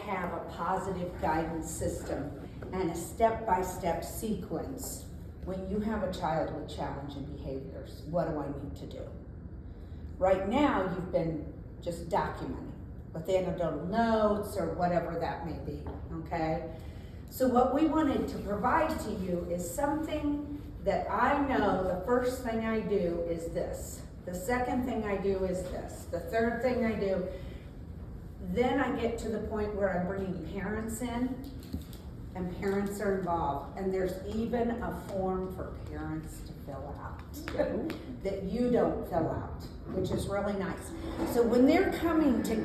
have a positive guidance system and a step-by-step sequence when you have a child with challenging behaviors. What do I need to do? Right now, you've been just documenting with anecdotal notes or whatever that may be, okay? So what we wanted to provide to you is something that I know the first thing I do is this. The second thing I do is this. The third thing I do. Then I get to the point where I'm bringing parents in, and parents are involved. And there's even a form for parents to fill out that you don't fill out, which is really nice. So when they're coming to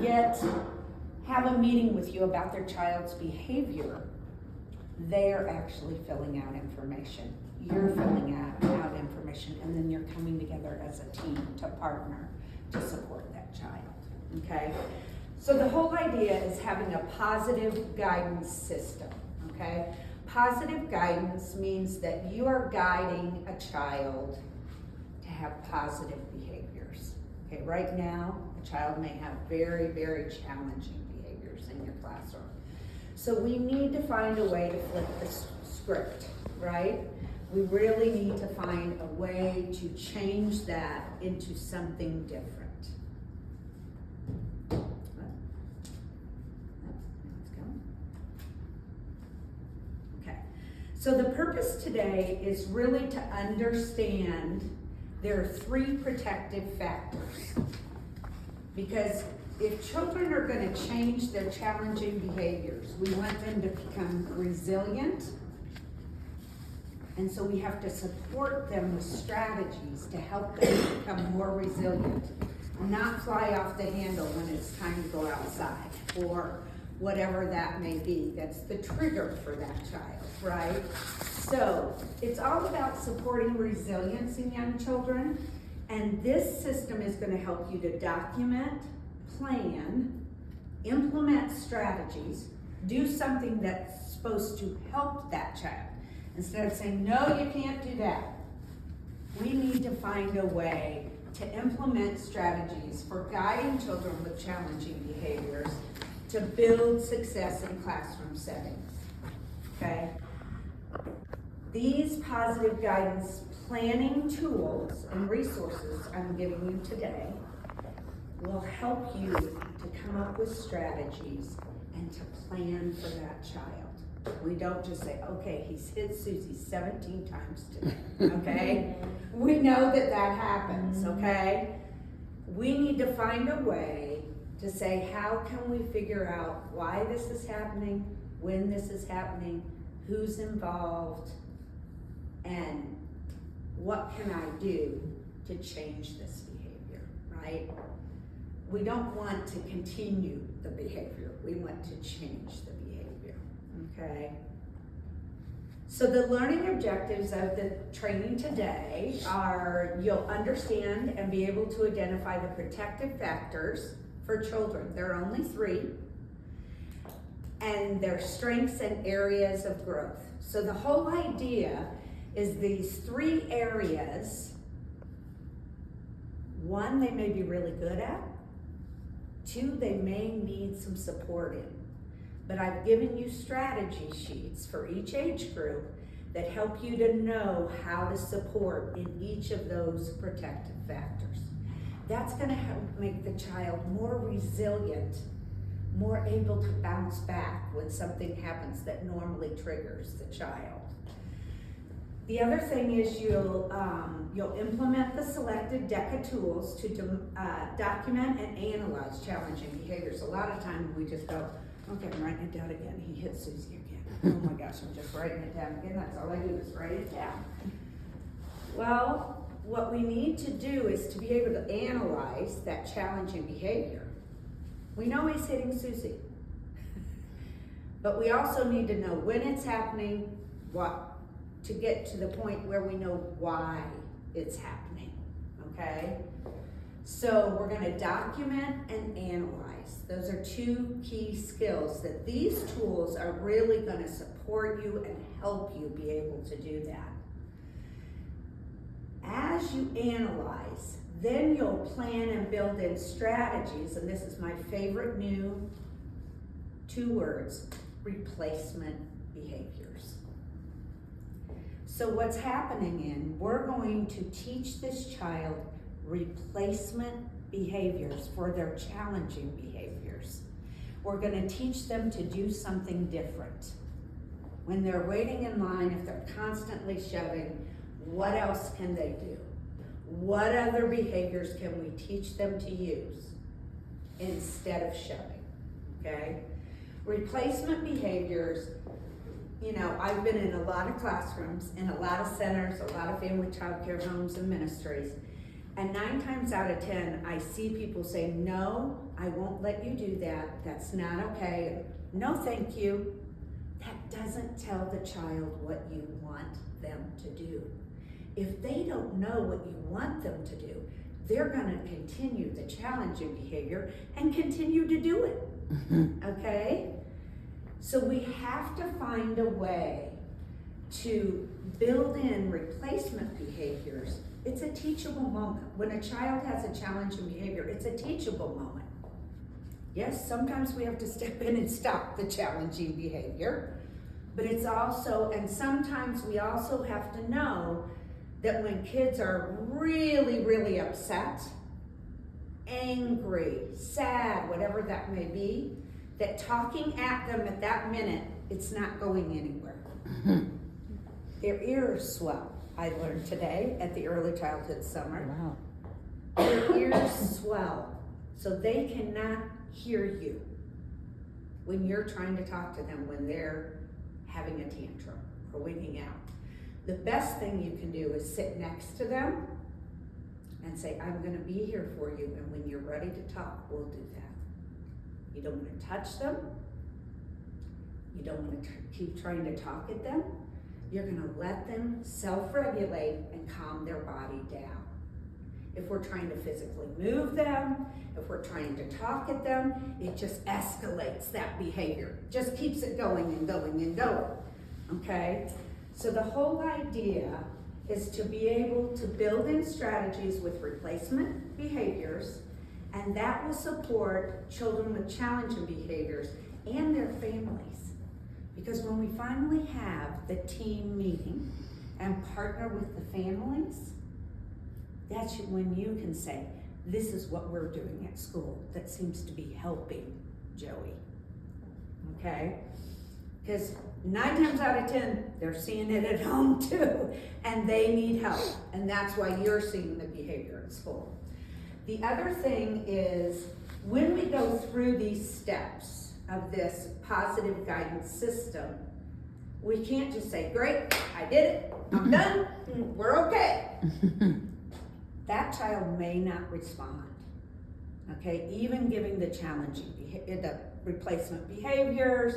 have a meeting with you about their child's behavior, they're actually filling out information. You're filling out information, and then you're coming together as a team to partner to support that child, okay? So the whole idea is having a positive guidance system, okay? Positive guidance means that you are guiding a child to have positive behaviors. Okay, right now, a child may have very, very challenging behaviors in your classroom. So we need to find a way to flip the script, right? We really need to find a way to change that into something different. Okay, so the purpose today is really to understand there are 3 protective factors. Because if children are going to change their challenging behaviors, we want them to become resilient. And so we have to support them with strategies to help them become more resilient, not fly off the handle when it's time to go outside, or whatever that may be. That's the trigger for that child, right? So it's all about supporting resilience in young children, and this system is going to help you to document, plan, implement strategies, do something that's supposed to help that child. Instead of saying, no, you can't do that. We need to find a way to implement strategies for guiding children with challenging behaviors to build success in classroom settings, okay? These positive guidance planning tools and resources I'm giving you today will help you to come up with strategies and to plan for that child. We don't just say, okay, he's hit Susie 17 times today, okay? We know that that happens, okay? We need to find a way to say, how can we figure out why this is happening, when this is happening, who's involved, and what can I do to change this behavior, right? We don't want to continue the behavior. We want to change the behavior, okay? So the learning objectives of the training today are you'll understand and be able to identify the protective factors for children. There are only 3, and their strengths and areas of growth. So the whole idea is these 3 areas. 1, they may be really good at. 2, they may need some support in. But I've given you strategy sheets for each age group that help you to know how to support in each of those protective factors. That's going to help make the child more resilient, more able to bounce back when something happens that normally triggers the child. The other thing is you'll implement the selected deck of tools to document and analyze challenging behaviors. A lot of times we just go, okay, I'm writing it down again. He hit Susie again. Oh my gosh, I'm just writing it down again. That's all I do is write it down. Well, what we need to do is to be able to analyze that challenging behavior. We know he's hitting Susie, but we also need to know when it's happening, to get to the point where we know why it's happening, okay? So we're gonna document and analyze. Those are 2 key skills that these tools are really gonna support you and help you be able to do that. As you analyze, then you'll plan and build in strategies, and this is my favorite new 2 words, replacement behaviors. So what's happening we're going to teach this child replacement behaviors for their challenging behaviors. We're going to teach them to do something different. When they're waiting in line, if they're constantly shoving, what else can they do? What other behaviors can we teach them to use instead of shoving, okay? Replacement behaviors, you know, I've been in a lot of classrooms, in a lot of centers, a lot of family child care homes and ministries, and 9 times out of 10, I see people say, no, I won't let you do that. That's not okay. No, thank you. That doesn't tell the child what you want them to do. If they don't know what you want them to do, they're gonna continue the challenging behavior and continue to do it, okay? So we have to find a way to build in replacement behaviors. It's a teachable moment. When a child has a challenging behavior, it's a teachable moment. Yes, sometimes we have to step in and stop the challenging behavior, but it's also, and sometimes we also have to know that when kids are really, really upset, angry, sad, whatever that may be, that talking at them at that minute, it's not going anywhere. Their ears swell, I learned today at the early childhood summer. Wow. Their ears swell, so they cannot hear you when you're trying to talk to them when they're having a tantrum or wigging out. The best thing you can do is sit next to them and say, I'm gonna be here for you, and when you're ready to talk, we'll do that. You don't wanna touch them. You don't wanna keep trying to talk at them. You're gonna let them self-regulate and calm their body down. If we're trying to physically move them, if we're trying to talk at them, it just escalates that behavior. Just keeps it going and going and going, okay? So the whole idea is to be able to build in strategies with replacement behaviors, and that will support children with challenging behaviors and their families. Because when we finally have the team meeting and partner with the families, that's when you can say, this is what we're doing at school that seems to be helping Joey, okay? Because 9 times out of 10, they're seeing it at home too, and they need help, and that's why you're seeing the behavior at school. The other thing is, when we go through these steps of this positive guidance system, we can't just say, great, I did it, I'm done, we're okay. That child may not respond, okay? Even giving the challenging, the replacement behaviors,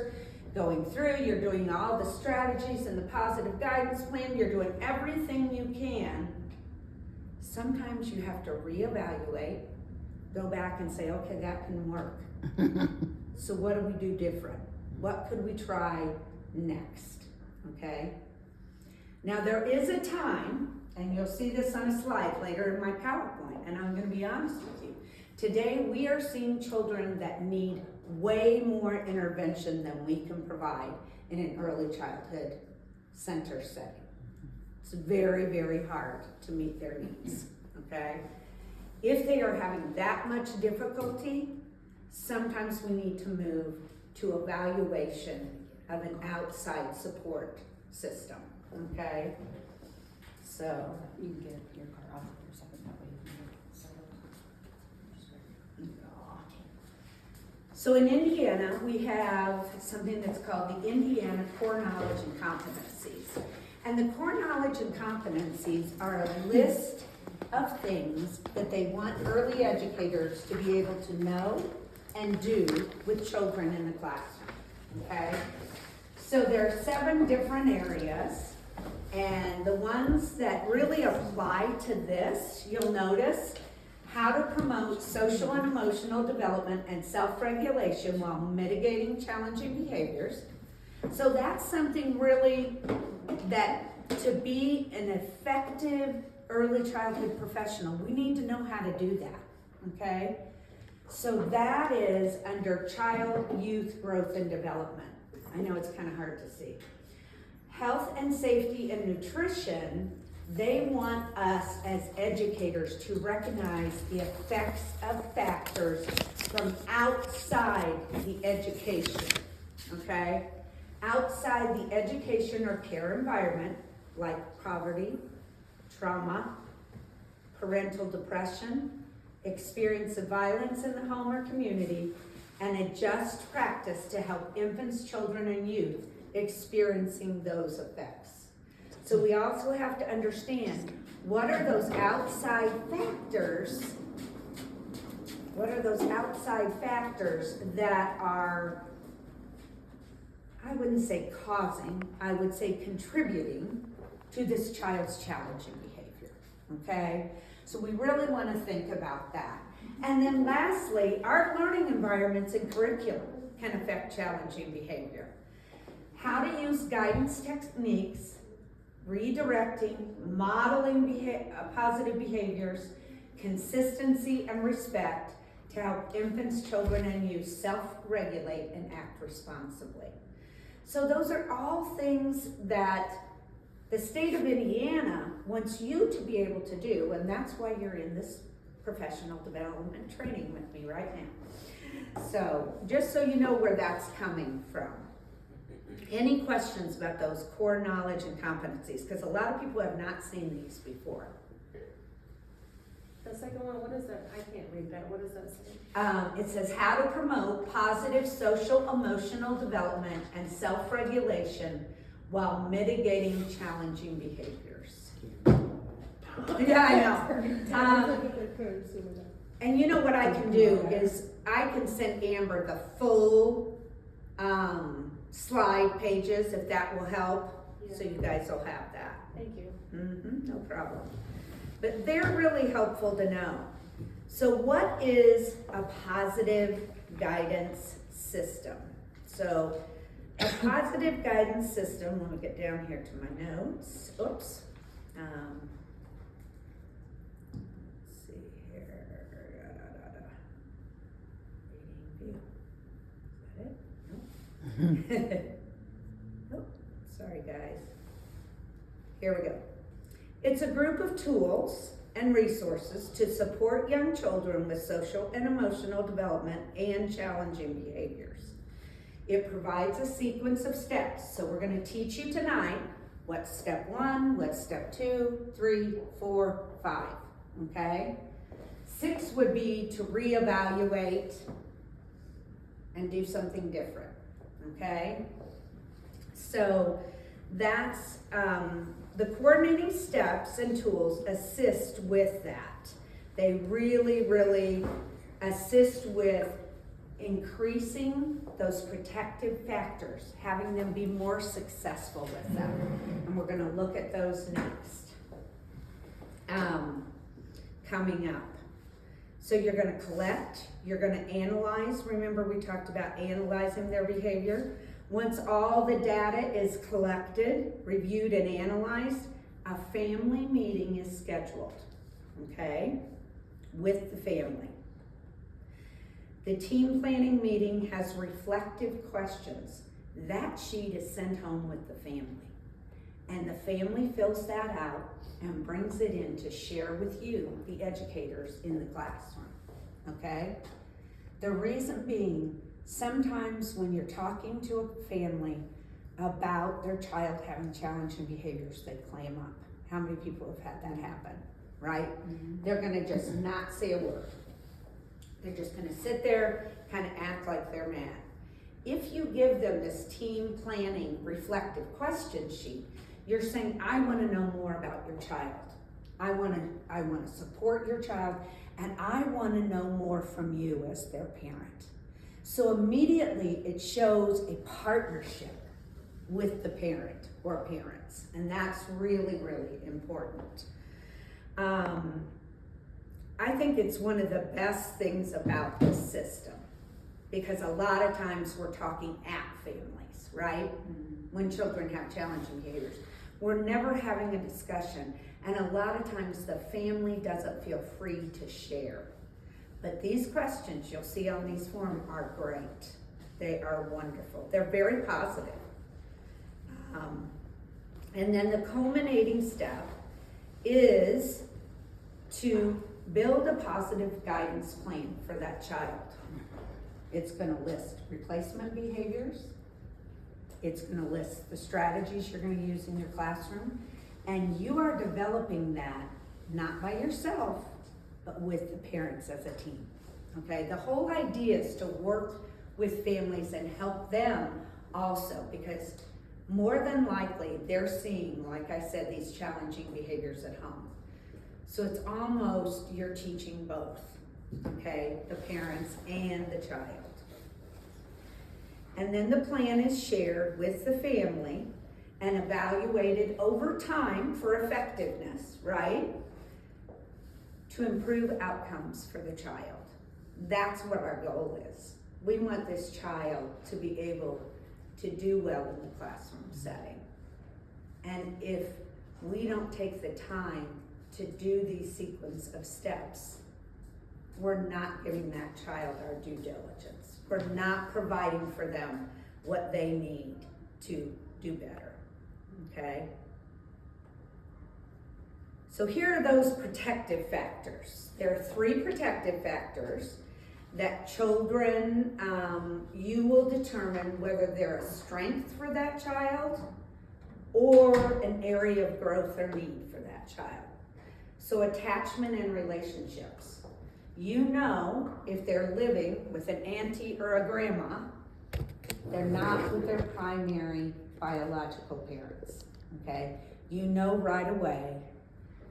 going through, you're doing all the strategies and the positive guidance plan, you're doing everything you can. Sometimes you have to reevaluate, go back and say, okay, that can work. So what do we do different? What could we try next, okay? Now there is a time, and you'll see this on a slide later in my PowerPoint, and I'm gonna be honest with you. Today we are seeing children that need way more intervention than we can provide in an early childhood center setting. It's very, very hard to meet their needs, okay? If they are having that much difficulty, sometimes we need to move to evaluation of an outside support system, okay? So, You can get your car off for a second, that way you can settle. So in Indiana, we have something that's called the Indiana Core Knowledge and Competencies. And the core knowledge and competencies are a list of things that they want early educators to be able to know and do with children in the classroom, okay? So there are 7 different areas, and the ones that really apply to this, you'll notice how to promote social and emotional development and self-regulation while mitigating challenging behaviors. So that's something really that to be an effective early childhood professional, we need to know how to do that, okay? So that is under child, youth, growth, and development. I know it's kind of hard to see. Health and safety and nutrition, they want us as educators to recognize the effects of factors from outside the education, okay? Outside the education or care environment, like poverty, trauma, parental depression, experience of violence in the home or community, and a just practice to help infants, children, and youth experiencing those effects. So we also have to understand, what are those outside factors? What are those outside factors that are, I wouldn't say causing, I would say contributing to this child's challenging behavior, okay? So we really want to think about that. And then lastly, our learning environments and curriculum can affect challenging behavior. How to use guidance techniques, redirecting, modeling positive behaviors, consistency and respect to help infants, children, and youth self-regulate and act responsibly. So those are all things that the state of Indiana wants you to be able to do, and that's why you're in this professional development training with me right now. So just so you know where that's coming from. Any questions about those core knowledge and competencies? Because a lot of people have not seen these before. The second one, what is that? I can't read that. What does that say? It says how to promote positive social emotional development and self-regulation while mitigating challenging behaviors. Yeah, I know. And you know what I can do is I can send Amber the full slide pages if that will help. Yeah. So you guys will have that. Thank you. No problem. But they're really helpful to know. So what is a positive guidance system? So a positive guidance system, let me get down here to my notes. Oops. Let's see here. Reading view. Is that it? Nope. Oh, sorry guys. Here we go. It's a group of tools and resources to support young children with social and emotional development and challenging behaviors. It provides a sequence of steps. So we're going to teach you tonight what's step 1, what's step 2, 3, 4, 5. Okay? 6 would be to reevaluate and do something different. Okay? So that's the coordinating steps and tools assist with that. They really, really assist with increasing those protective factors, having them be more successful with them. And we're going to look at those next. Coming up. So you're going to collect, you're going to analyze. Remember we talked about analyzing their behavior. Once all the data is collected, reviewed, and analyzed, a family meeting is scheduled, okay, with the family. The team planning meeting has reflective questions. That sheet is sent home with the family. And the family fills that out and brings it in to share with you, the educators in the classroom, okay? The reason being, sometimes when you're talking to a family about their child having challenging behaviors, they clam up. How many people have had that happen, right? Mm-hmm. They're gonna just not say a word. They're just gonna sit there, kind of act like they're mad. If you give them this team planning reflective question sheet, you're saying, I wanna know more about your child. I wanna support your child, and I wanna know more from you as their parent. So immediately it shows a partnership with the parent or parents, and that's really, really important. I think it's one of the best things about this system, because a lot of times we're talking at families, right? Mm-hmm. When children have challenging behaviors. We're never having a discussion, and a lot of times the family doesn't feel free to share. But these questions you'll see on these forms are great. They are wonderful. They're very positive. And then the culminating step is to build a positive guidance plan for that child. It's going to list replacement behaviors. It's going to list the strategies you're going to use in your classroom. And you are developing that not by yourself, but with the parents as a team. Okay? The whole idea is to work with families and help them also, because more than likely they're seeing, like I said, these challenging behaviors at home. So it's almost you're teaching both, okay? The parents and the child. And then the plan is shared with the family and evaluated over time for effectiveness, right? To improve outcomes for the child. That's what our goal is. We want this child to be able to do well in the classroom setting. And if we don't take the time to do these sequence of steps, we're not giving that child our due diligence. We're not providing for them what they need to do better, okay? So here are those protective factors. There are 3 protective factors that children, you will determine whether they're a strength for that child or an area of growth or need for that child. So attachment and relationships. You know if they're living with an auntie or a grandma, they're not with their primary biological parents, okay? You know right away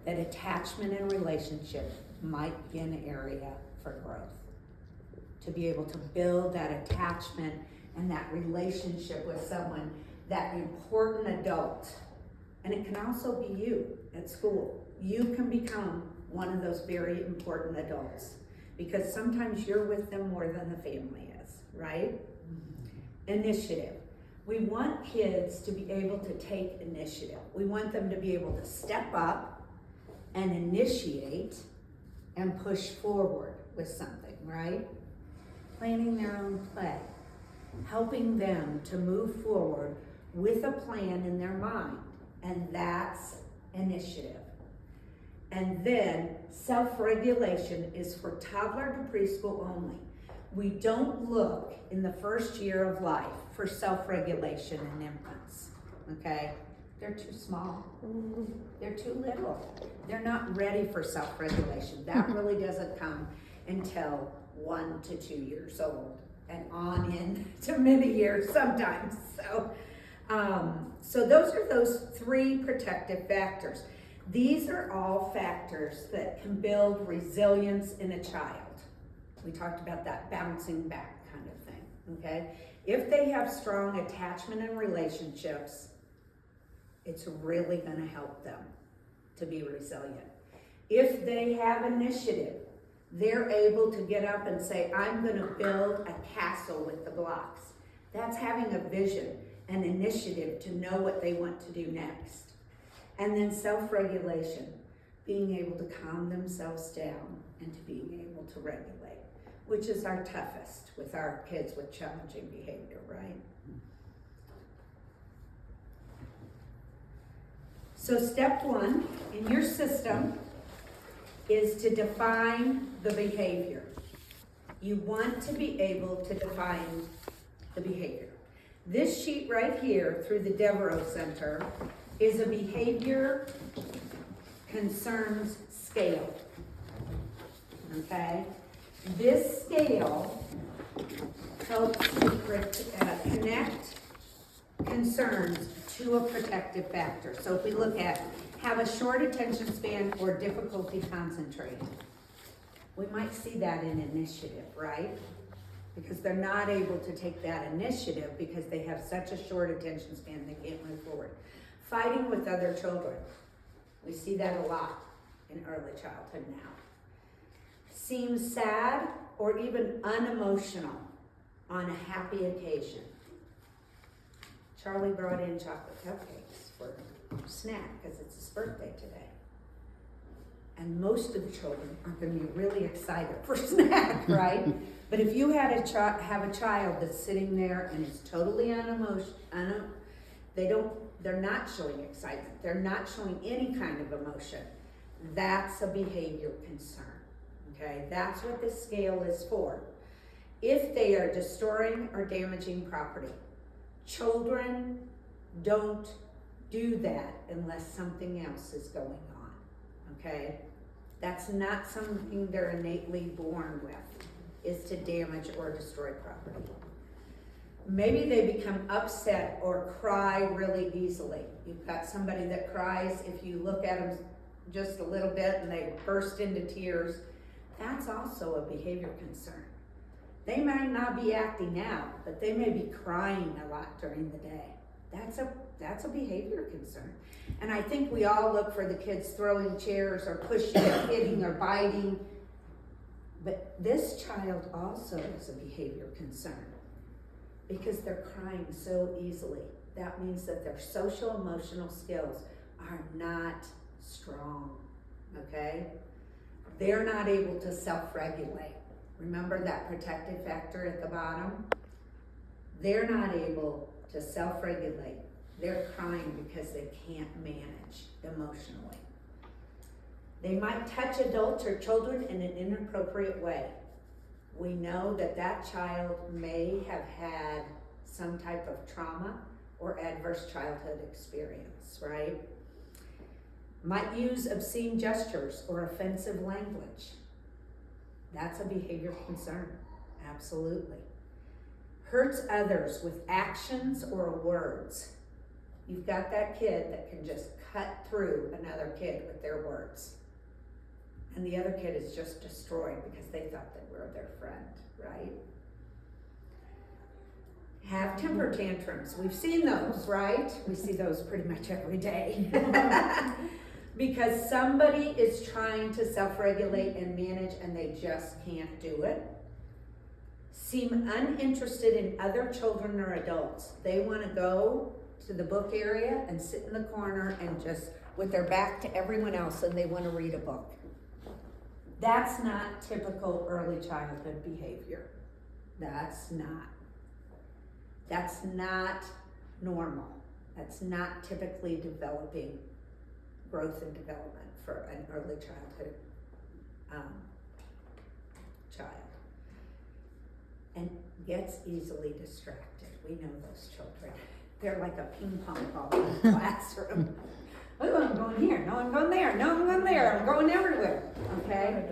that attachment and relationship might be an area for growth. To be able to build that attachment and that relationship with someone, that important adult. And it can also be you at school. You can become one of those very important adults because sometimes you're with them more than the family is, right? Initiative. We want kids to be able to take initiative. We want them to be able to step up and initiate and push forward with something, right? Planning their own play, helping them to move forward with a plan in their mind, and that's initiative. And then self-regulation is for toddler to preschool only. We don't look in the first year of life for self-regulation in infants, okay? They're too small. They're too little. They're not ready for self-regulation. That really doesn't come until 1 to 2 years old and on in to many years sometimes. So those are those 3 protective factors. These are all factors that can build resilience in a child. We talked about that bouncing back kind of thing, okay? If they have strong attachment and relationships, it's really gonna help them to be resilient. If they have initiative, they're able to get up and say, I'm gonna build a castle with the blocks. That's having a vision, an initiative to know what they want to do next. And then self-regulation, being able to calm themselves down and to being able to regulate, which is our toughest with our kids with challenging behavior, right? So step 1 in your system is to define the behavior. You want to be able to define the behavior. This sheet right here through the Devereaux Center is a behavior concerns scale, okay? This scale helps connect concerns to a protective factor. So if we look at have a short attention span or difficulty concentrating, we might see that in initiative, right? Because they're not able to take that initiative because they have such a short attention span they can't move forward. Fighting with other children, we see that a lot in early childhood now. Seems sad or even unemotional on a happy occasion. Charlie brought in chocolate cupcakes for snack because it's his birthday today. and most of the children are gonna be really excited for snack, right? But if you had have a child that's sitting there and is totally they're not showing excitement, they're not showing any kind of emotion, that's a behavior concern, okay? That's what this scale is for. If they are destroying or damaging property, children don't do that unless something else is going on, okay? That's not something they're innately born with, is to damage or destroy property. Maybe they become upset or cry really easily. You've got somebody that cries, if you look at them just a little bit and they burst into tears, that's also a behavior concern. They might not be acting out, but they may be crying a lot during the day. That's a behavior concern. And I think we all look for the kids throwing chairs or pushing or hitting or biting. But this child also is a behavior concern because they're crying so easily. That means that their social emotional skills are not strong, okay? They're not able to self-regulate. Remember that protective factor at the bottom? They're not able to self-regulate. They're crying because they can't manage emotionally. They might touch adults or children in an inappropriate way. We know that that child may have had some type of trauma or adverse childhood experience, right? Might use obscene gestures or offensive language. That's a behavior concern, absolutely. Hurts others with actions or words. You've got that kid that can just cut through another kid with their words. And the other kid is just destroyed because they thought they were their friend, right? Have temper tantrums. We've seen those, right? We see those pretty much every day. Because somebody is trying to self-regulate and manage and they just can't do it. Seem uninterested in other children or adults. They want to go to the book area and sit in the corner and just with their back to everyone else and they want to read a book. That's not typical early childhood behavior. That's not normal. That's not typically developing growth and development for an early childhood child. And gets easily distracted. We know those children. They're like a ping pong ball in the classroom. Oh, I'm going here. No, I'm going there. No, I'm going there. I'm going everywhere. Okay?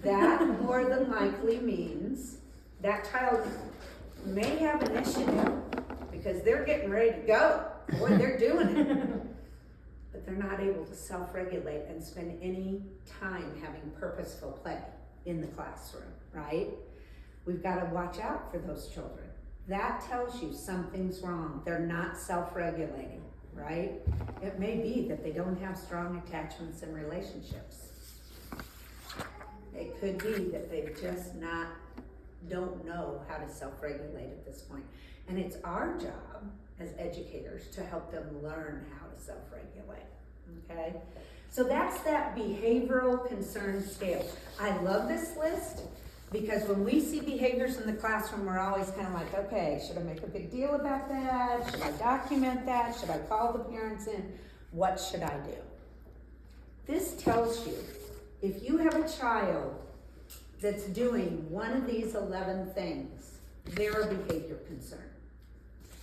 That more than likely means that child may have initiative because they're getting ready to go. Boy, they're doing it. But they're not able to self-regulate and spend any time having purposeful play in the classroom, right? We've got to watch out for those children. That tells you something's wrong. They're not self-regulating, right? It may be that they don't have strong attachments and relationships. It could be that they just don't know how to self-regulate at this point. And it's our job as educators to help them learn how to self-regulate, okay? So that's that behavioral concern scale. I love this list because when we see behaviors in the classroom, we're always kind of like, okay, should I make a big deal about that? Should I document that? Should I call the parents in? What should I do? This tells you if you have a child that's doing one of these 11 things, they're a behavior concern.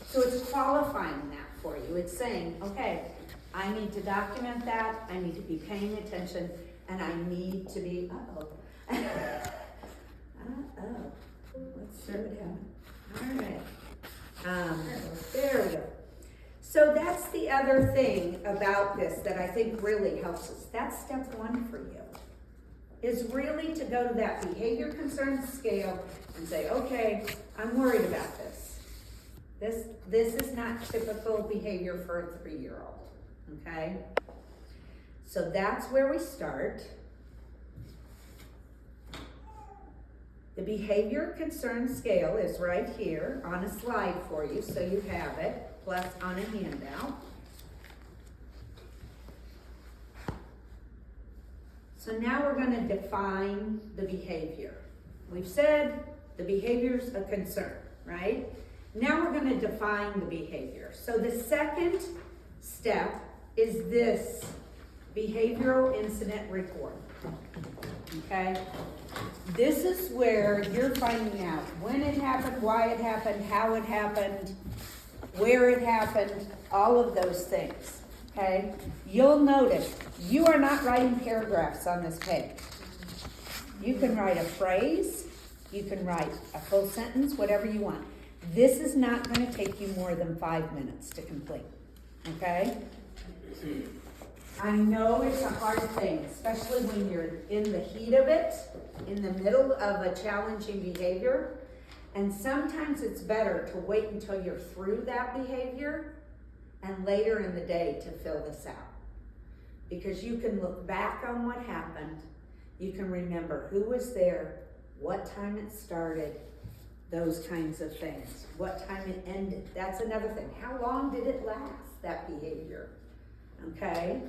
So it's qualifying that for you. It's saying, okay, I need to document that, I need to be paying attention, and I need to be, let's see what happened. All right. There we go. So that's the other thing about this that I think really helps us. That's step one for you, is really to go to that behavior concern scale and say, okay, I'm worried about this. This is not typical behavior for a 3-year-old, okay? So that's where we start. The behavior concern scale is right here on a slide for you, so you have it, plus on a handout. So now we're gonna define the behavior. We've said the behavior's a concern, right? Now we're gonna define the behavior. So the second step is this behavioral incident report, okay? This is where you're finding out when it happened, why it happened, how it happened, where it happened, all of those things, okay? You'll notice you are not writing paragraphs on this page. You can write a phrase, you can write a full sentence, whatever you want. This is not going to take you more than 5 minutes to complete, okay? I know it's a hard thing, especially when you're in the heat of it, in the middle of a challenging behavior. And sometimes it's better to wait until you're through that behavior and later in the day to fill this out. Because you can look back on what happened, you can remember who was there, what time it started, those kinds of things, what time it ended. That's another thing. How long did it last, that behavior? Okay?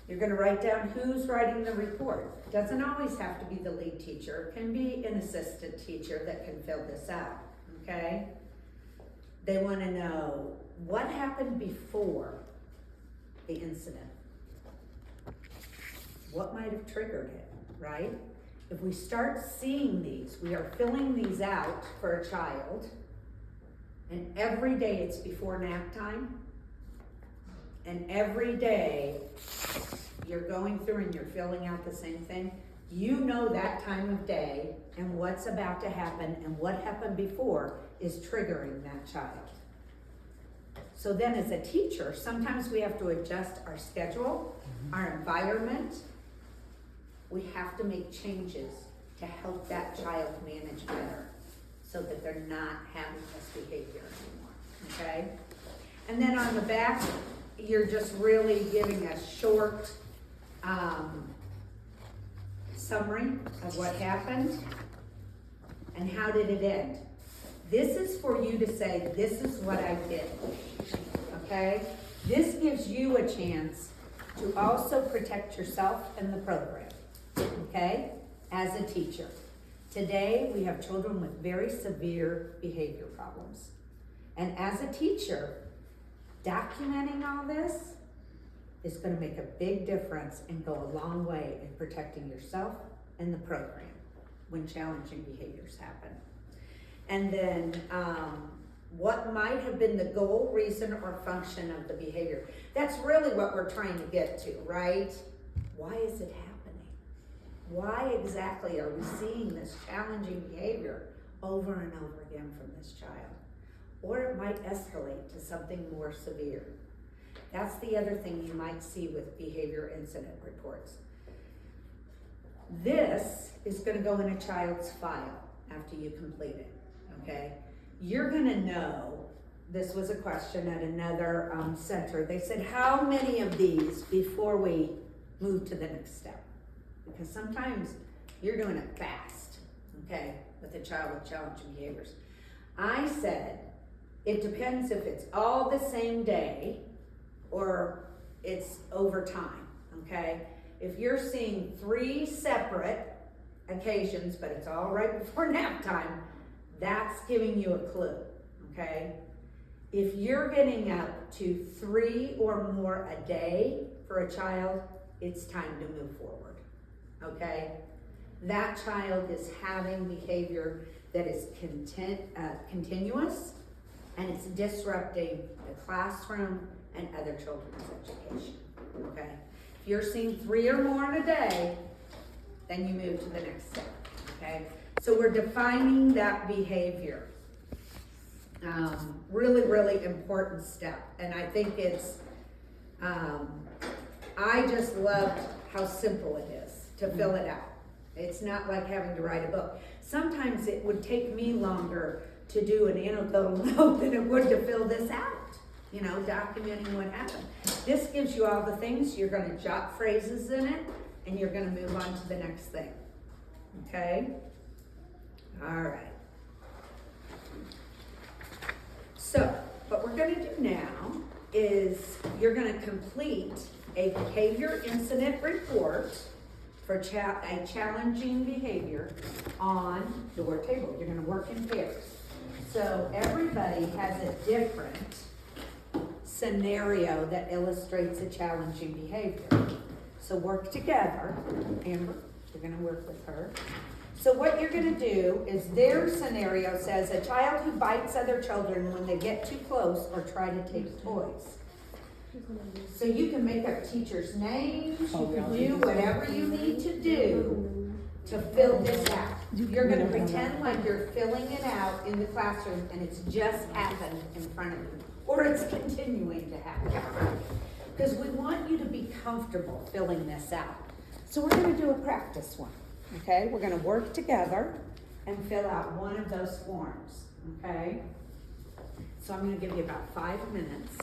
You're going to write down who's writing the report. It doesn't always have to be the lead teacher. It can be an assistant teacher that can fill this out, okay? They want to know what happened before the incident. What might have triggered it, right? If we start seeing these, we are filling these out for a child, and every day it's before nap time, and every day you're going through and you're filling out the same thing, you know that time of day and what's about to happen and what happened before is triggering that child. So then as a teacher, sometimes we have to adjust our schedule, our environment. We have to make changes to help that child manage better so that they're not having this behavior anymore, okay? And then on the back, you're just really giving a short summary of what happened and how did it end. This is for you to say, this is what I did, okay? This gives you a chance to also protect yourself and the program, okay, as a teacher. Today, we have children with very severe behavior problems. And as a teacher, documenting all this is going to make a big difference and go a long way in protecting yourself and the program when challenging behaviors happen. And then what might have been the goal, reason, or function of the behavior. That's really what we're trying to get to, right? Why is it happening? Why exactly are we seeing this challenging behavior over and over again from this child? Or it might escalate to something more severe. That's the other thing you might see with behavior incident reports. This is going to go in a child's file after you complete it, okay? You're going to know, this was a question at another center. They said, how many of these before we move to the next step? Because sometimes you're doing it fast, okay, with a child with challenging behaviors. I said, it depends if it's all the same day or it's over time, okay? If you're seeing 3 separate occasions, but it's all right before nap time, that's giving you a clue, okay? If you're getting up to 3 or more a day for a child, it's time to move forward, okay? That child is having behavior that is continuous, and it's disrupting the classroom and other children's education, okay? If you're seeing 3 or more in a day, then you move to the next step, okay? So we're defining that behavior. Really, really important step. And I think it's, I just loved how simple it is to fill it out. It's not like having to write a book. Sometimes it would take me longer to do an anecdotal note than it would to fill this out, you know, documenting what happened. This gives you all the things. You're going to jot phrases in it, and you're going to move on to the next thing, okay? All right. So, what we're going to do now is you're going to complete a behavior incident report for a challenging behavior on your table. You're gonna work in pairs. So everybody has a different scenario that illustrates a challenging behavior. So work together. Amber, you're gonna work with her. So what you're gonna do is their scenario says a child who bites other children when they get too close or try to take toys. So you can make up teachers' names, you can do whatever you need to do to fill this out. You're gonna pretend like you're filling it out in the classroom and it's just happened in front of you, or it's continuing to happen. Because we want you to be comfortable filling this out. So we're gonna do a practice one, okay? We're gonna work together and fill out one of those forms, okay? So I'm gonna give you about 5 minutes.